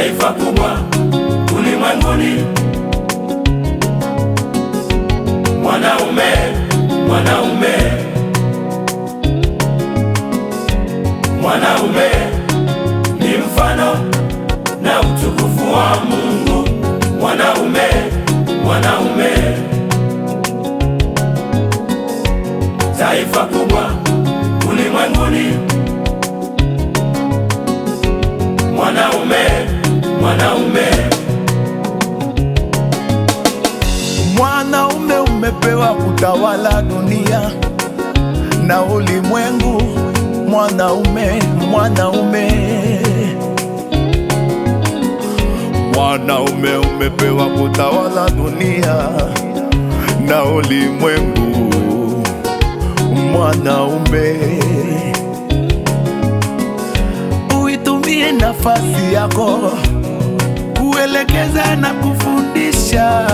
taifa kubwa ulimwenguni. Mwanaume, mwanaume, mwanaume ni mfano na utukufu wa Mungu. Mwanaume, mwanaume, taifa kubwa ulimwenguni. Mwanaume, mwanaume, mwanaume umepewa kutawala dunia na ulimwengu. Mwanaume, mwanaume, mwanaume umepewa kutawala dunia na ulimwengu. Mwanaume, uitumie nafasi yako kuelekeza na kufundisha,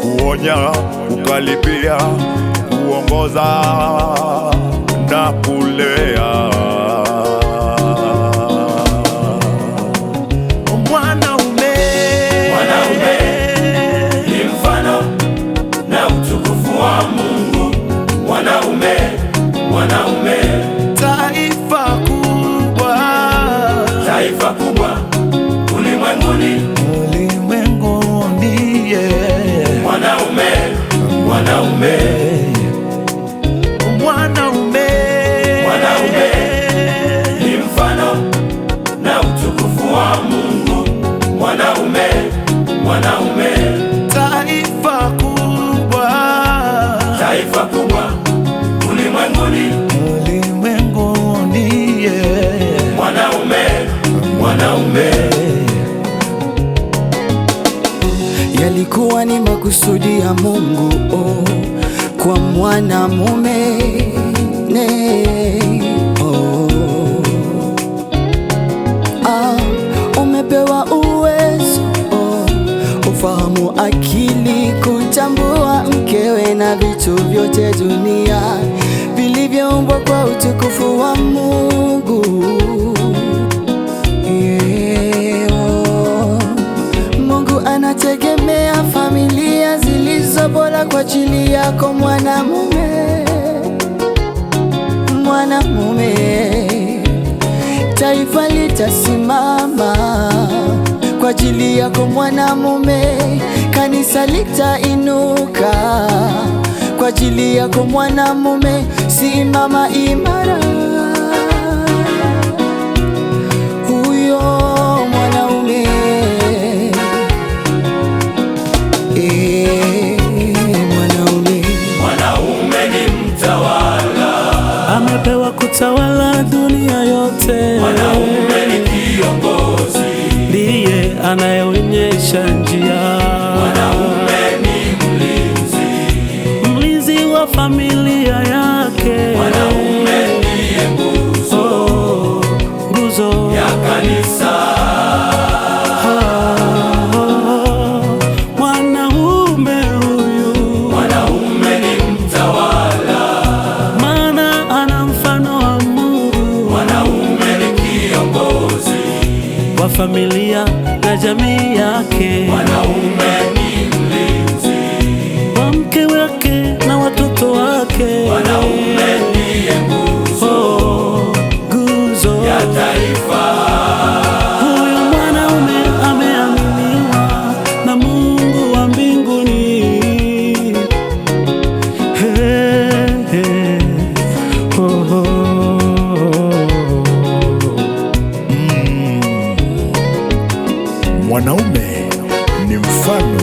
kuonya, kukaripia, kuongoza na kulea. Mwanaume, mwanaume ni mfano na utukufu wa Mungu. Mwanaume, mwanaume, taifa kubwa, taifa kubwa ulimwenguni. Ulimwenguni, yeah. Mwanaume, mwanaume, mwanaume, mwanaume ni mfano na utukufu wa Mungu. Mwanaume, mwanaume, taifa kubwa, taifa kubwa ulimwenguni. ulimwenguni, yeah. Mwanaume, mwanaume, yalikuwa ni makusudi ya Mungu kwa mwanamume umepewa uwezo ufahamu, akili, kutambua mkewe na vitu vyote dunia vilivyoumbwa kwa utukufu wa Mungu. Mungu anategemea familia zilizo bora kwa ajili yako mwanamume. Mwanamume, taifa litasimama kwa ajili yako mwanamume. Kanisa litainuka kwa ajili yako mwanamume. Simama imara, huyo mwanaume. Mwanaume, mwanaume ni mtawala, amepewa kutawala dunia yote. mwanaume ni kiongozi, ndiye anayeonyesha njia. mwanaume ni mlinzi, mlinzi wa familia yake. mwanaume ndiye nguzo, nguzo ya kanisa. Mwanaume huyu, Mwanaume ni mtawala, maana ana mfano wa Mungu. mwanaume ni kiongozi wa familia na jamii yake. mwanaume ni mlinzi, wa mke wake na watoto wake. mwanaume ndiye nguzo, nguzo ya taifa. Huyu mwanaume ameaminiwa na Mungu wa mbinguni. Hey, hey. Oh, oh. mwanaume ni mfano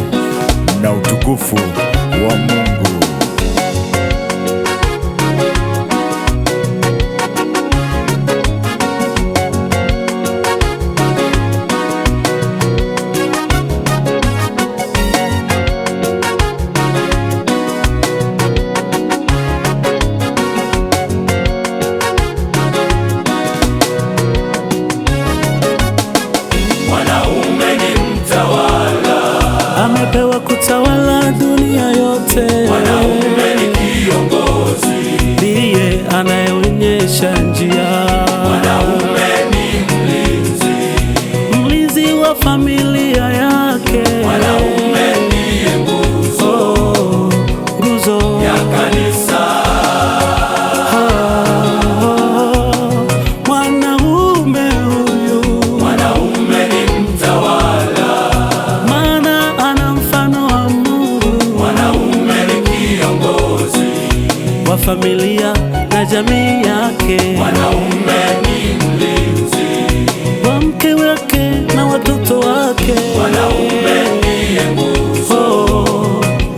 wake, Mwanaume ni mlinzi wa mke wake na watoto wake. Mwanaume ndiye nguzo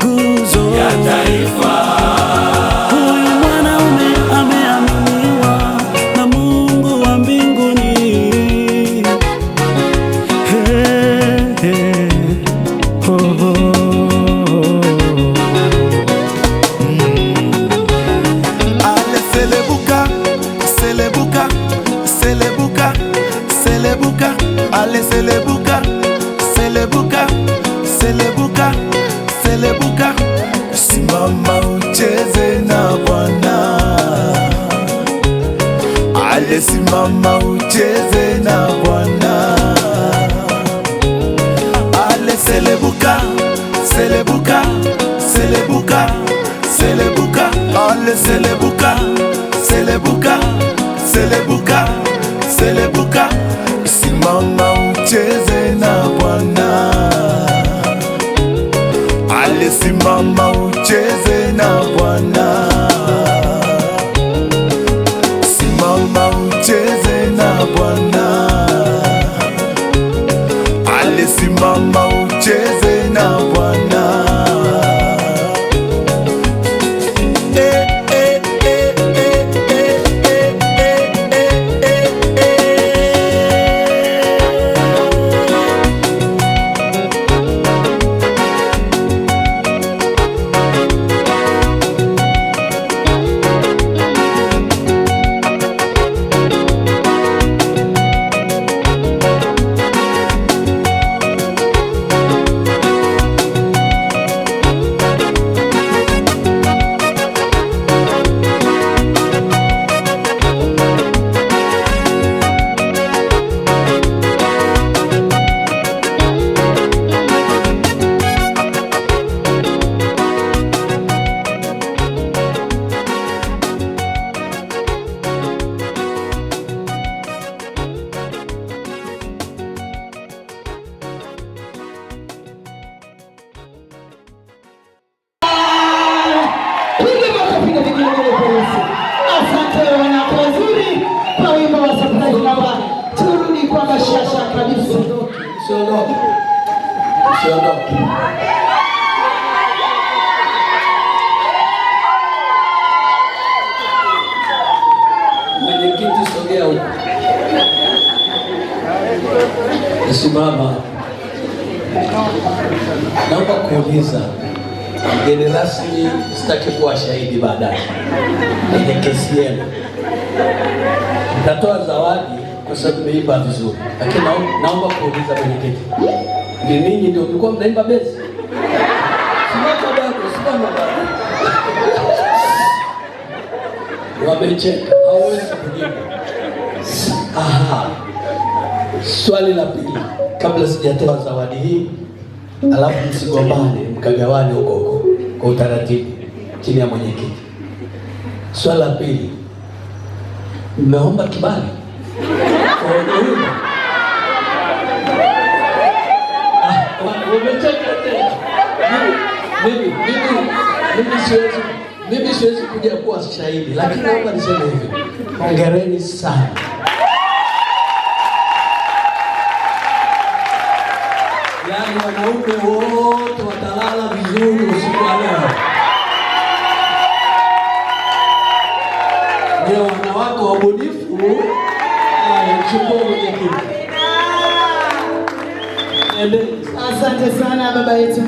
Nguzo ya taifa. huyu mwanaume ameaminiwa na Mungu wa mbinguni. Hey, hey. Ale selebuka, selebuka, selebuka, selebuka. Ale selebuka, selebuka, selebuka, selebuka. Simama ucheze na Bwana. Ale simama ucheze na Bwana. Ale selebuka, selebuka, selebuka, selebuka. Ale selebuka, selebuka, selebuka, selebuka. Simama ucheze na Bwana. Ale simama ucheze na Bwana. Simama ucheze na Bwana. Ale simama ucheze na Bwana. Asante wanawake wazuri kwa wimbo wa surprise hapa. Turudi kwa bashasha kabisa. Usiondoke. Usiondoke. Mwenyekiti, sogea huko. Simama. Naomba kuuliza, mgeni rasmi, sitaki kuwa shahidi baadaye kwenye kesi yenu. Nitatoa zawadi kwa sababu mmeimba vizuri, lakini naomba kuuliza mwenyekiti, ni ninyi ndio mlikuwa mnaimba bezi? Simama bado, simama bado. Wamecheka, hawezi kujibu. Aha. Swali la pili, kabla sijatoa zawadi hii, alafu msigombane, mkagawane huko huko kwa utaratibu chini ya mwenyekiti. Swali la pili, mmeomba kibali kwa huyu? Wamecheka tena. Mimi siwezi kuja kuwa shahidi, lakini naomba niseme hivi, hongereni sana. Yaani wanaume wote watalala vizuri usiku wa leo. Leo wanawake wabunifu, chukua mwenyekiti. Asante sana baba yetu.